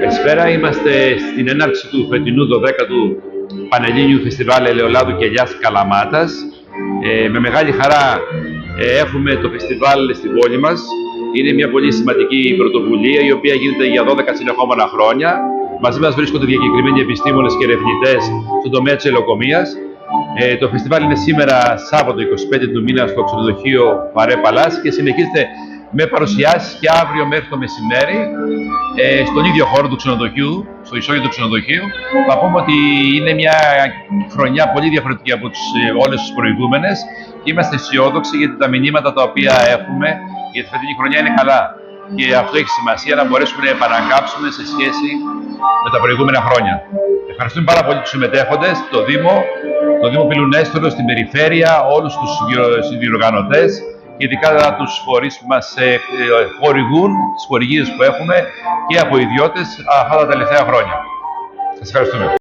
Καλησπέρα, είμαστε στην έναρξη του φετινού 12ου Πανελλήνιου Φεστιβάλ Ελαιολάδου και Ελιάς Καλαμάτας. Με μεγάλη χαρά έχουμε το φεστιβάλ στην πόλη μας. Είναι μια πολύ σημαντική πρωτοβουλία, η οποία γίνεται για 12 συνεχόμενα χρόνια. Μαζί μας βρίσκονται διακεκριμένοι επιστήμονες και ερευνητές στον τομέα της ελαιοκομείας. Το φεστιβάλ είναι σήμερα Σάββατο 25 του μήνα στο ξενοδοχείο Παρέ Παλάς και συνεχίζεται με παρουσιάσεις και αύριο μέχρι το μεσημέρι στον ίδιο χώρο του ξενοδοχείου, στο ισόγειο του ξενοδοχείου. Θα πούμε ότι είναι μια χρονιά πολύ διαφορετική από όλες τις προηγούμενες και είμαστε αισιόδοξοι γιατί τα μηνύματα τα οποία έχουμε για τη φετινή χρονιά είναι καλά. Και αυτό έχει σημασία να μπορέσουμε να επανακάψουμε σε σχέση με τα προηγούμενα χρόνια. Ευχαριστούμε πάρα πολύ τους συμμετέχοντες, το Δήμο Πηλουνέστρου, στην περιφέρεια, όλους τους διοργανωτές και ειδικά τους φορείς που μας χορηγούν, τις χορηγίες που έχουμε και από ιδιώτες αυτά τα τελευταία χρόνια. Σας ευχαριστούμε.